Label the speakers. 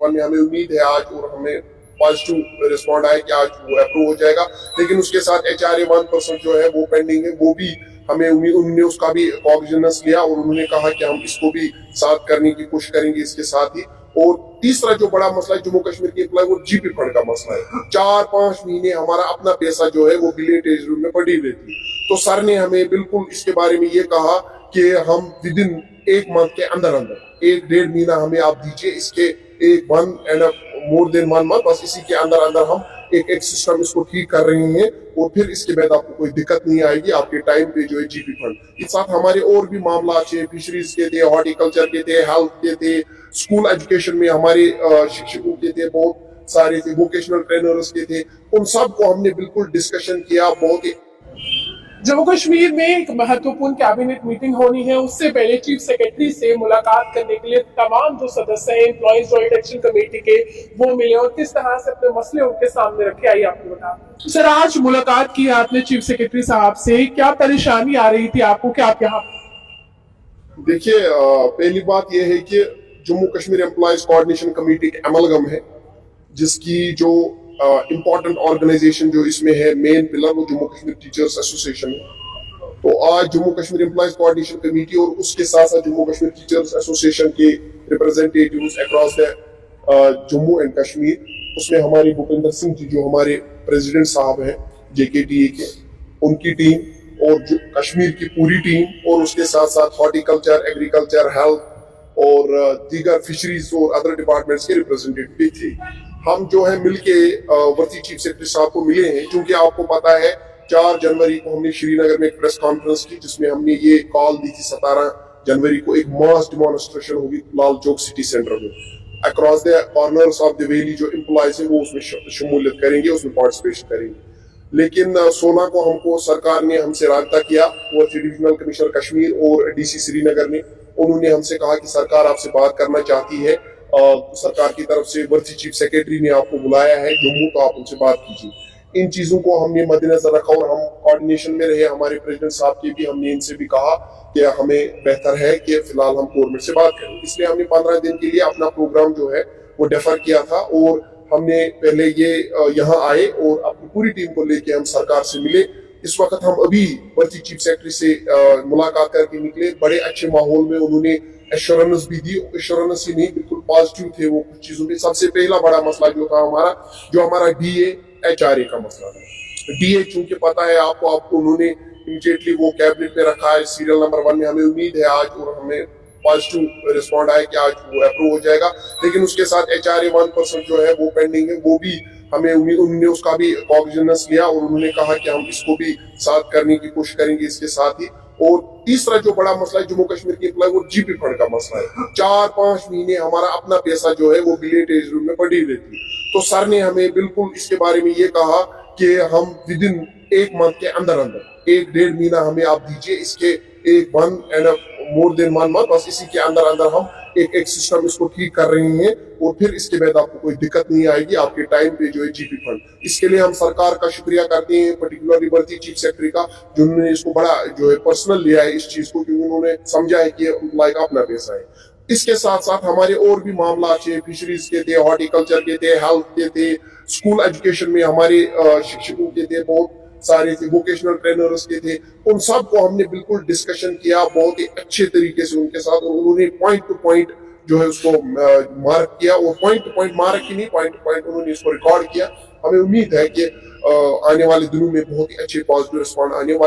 Speaker 1: में हमें उम्मीद है आज और हमें पॉजिटिव रिस्पॉन्ड आया कि आज वो अप्रूव हो जाएगा, लेकिन उसके साथ HRA 1% जो है वो पेंडिंग है, वो भी हमें उन्होंने उसका भी कॉग्निजेंस लिया और उन्होंने कहा कि हम इसको भी साथ करने की कोशिश करेंगे इसके साथ ही। और तीसरा जो बड़ा मसला है जम्मू कश्मीर के एम्प्लॉय, वो GP फंड का मसला है। 4-5 महीने हमारा अपना पैसा जो है वो बिलियन ट्रेजरी में पड़ी रहती है। तो सर ने हमें बिल्कुल इसके बारे में ये कहा कि हम विद इन 1 मंथ के अंदर 1-1.5 महीना हमें आप दीजिए, इसके एक 1 month, बस इसी के अंदर अंदर हम एक सिस्टम इसको ठीक कर रहे हैं और फिर इसके बाद आपको कोई दिक्कत नहीं आएगी, आपके टाइम पे जो है GP फंड। इस साथ हमारे और भी मामला थे, फिशरीज के थे, हॉर्टिकल्चर के थे, हेल्थ के थे, स्कूल एजुकेशन में हमारे शिक्षकों के थे, बहुत सारे थे, वोकेशनल ट्रेनर्स के थे, उन सब को हमने बिल्कुल डिस्कशन किया। बहुत ही
Speaker 2: जम्मू कश्मीर में एक महत्वपूर्ण कैबिनेट मीटिंग होनी है, उससे पहले चीफ सेक्रेटरी से मुलाकात करने के लिए तमाम जो सदस्य हैं एम्प्लॉइज जॉइंट एक्शन कमेटी के वो मिले और किस तरह से अपने मसले उनके सामने रखे, आइए आपको बता दें। सर, आज मुलाकात की आपने चीफ सेक्रेटरी साहब से, क्या परेशानी आ रही थी आपको कि आप यहाँ?
Speaker 1: देखिए, पहली बात यह है कि Jammu Kashmir employees coordination committee एक एमलगम है, जिसकी जो इम्पोर्टेंट ऑर्गेनाइजेशन जो इसमें है, मेन पिलर, वो जम्मू कश्मीर टीचर्स एसोसिएशन है। तो आज Jammu Kashmir employees coordination committee और उसके साथ साथ जम्मू कश्मीर टीचर्स एसोसिएशन के representatives across the Jammu and Kashmir, उसमें हमारी भूपेंद्र सिंह जी जो हमारे प्रेसिडेंट साहब हैं JKTA के, उनकी टीम और जो कश्मीर की पूरी टीम, और उसके साथ साथ हॉर्टिकल्चर, एग्रीकल्चर, हेल्थ और दीगर फिशरीज और अदर डिपार्टमेंट्स के रिप्रेजेंटेटिव थे। हम जो है मिलके वर्ती चीफ सेक्रेटरी साहब को मिले हैं, क्योंकि आपको पता है 4 जनवरी को हमने श्रीनगर में एक प्रेस कॉन्फ्रेंस की, जिसमें हमने ये कॉल दी थी 17 जनवरी को एक मास डिमॉन्स्ट्रेशन होगी लाल चौक सिटी सेंटर में, across the corners of the valley जो एम्प्लॉइज है वो उसमें शमूलियत करेंगे, उसमें पार्टिसिपेशन करेंगे। लेकिन 16 को हमको सरकार ने हमसे राब्ता किया, वर्ती डिविजनल कमिश्नर कश्मीर और DC श्रीनगर ने, उन्होंने हमसे कहा कि सरकार आपसे बात करना चाहती है, सरकार की तरफ से वर्ती चीफ सेक्रेटरी ने आपको बुलाया है जम्मू, तो आप उनसे बात कीजिए। इन चीजों को हमने मद्देनजर रखा और हम कोऑर्डिनेशन में रहे, हमारे प्रेसिडेंट साहब के भी, हमने इनसे भी कहा कि हमें बेहतर है कि फिलहाल हम गवर्नमेंट से बात करें, इसलिए हमने 15 दिन के लिए अपना प्रोग्राम जो है वो डेफर किया था। और हमने पहले ये यहाँ आए और अपनी पूरी टीम को लेके हम सरकार से मिले। इस वक्त हम अभी वर्ती चीफ सेक्रेटरी से मुलाकात करके निकले, बड़े अच्छे माहौल में उन्होंने एश्योरेंस भी दी, एश्योरेंस ही नहीं बिल्कुल पॉजिटिव थे वो कुछ चीजों पे। सबसे पहला बड़ा मसला जो था हमारा DA HRA का मसला था। DA चूंकि पता है आपको उन्होंने इमीडिएटली वो कैबिनेट में रखा है, सीरियल नंबर 1 में, हमें उम्मीद है आज और हमें पॉजिटिव रिस्पॉन्ड आया कि आज वो अप्रूव हो जाएगा, लेकिन उसके साथ HRA 1% जो है वो पेंडिंग है, वो भी हमें उन्होंने उसका भी कॉग्निजेंस लिया और उन्होंने कहा कि हम इसको भी साथ करने की कोशिश करेंगे इसके साथ ही। और तीसरा जो बड़ा मसला है जम्मू कश्मीर के एम्प्लॉय, वो GP फंड का मसला है। 4-5 महीने हमारा अपना पैसा जो है वो बिलियन ट्रेजरी में पड़ी रहती है। तो सर ने हमें बिल्कुल इसके बारे में ये कहा कि हम विद इन 1 मंथ के अंदर 1-1.5 महीना हमें आप दीजिए, इसके एक 1 month, बस इसी के अंदर अंदर हम एक सिस्टम इसको ठीक कर रहे हैं और फिर इसके बाद आपको कोई दिक्कत नहीं आएगी, आपके टाइम पे जो है GP फंड। इसके लिए हम सरकार का शुक्रिया करते हैं, पर्टिकुलरली वर्ती चीफ सेक्रेटरी का, जिन्होंने इसको बड़ा जो है पर्सनल लिया है इस चीज को, क्योंकि उन्होंने समझा है कि एम्प्लॉय का अपना पैसा है। इसके साथ साथ हमारे और भी मामला थे, फिशरीज के थे, हॉर्टिकल्चर के थे, हेल्थ के थे, स्कूल एजुकेशन में हमारे शिक्षकों के थे, बहुत सारे थे, वोकेशनल ट्रेनर्स के थे, उन सब को हमने बिल्कुल डिस्कशन किया बहुत ही अच्छे तरीके से उनके साथ, और उन्होंने पॉइंट टू पॉइंट जो है उसको मार्क किया, और पॉइंट टू पॉइंट मार्क ही नहीं, पॉइंट टू पॉइंट उन्होंने इसको रिकॉर्ड किया। हमें उम्मीद है कि आने वाले दिनों में बहुत ही अच्छे पॉजिटिव रिस्पॉन्ड आने वाले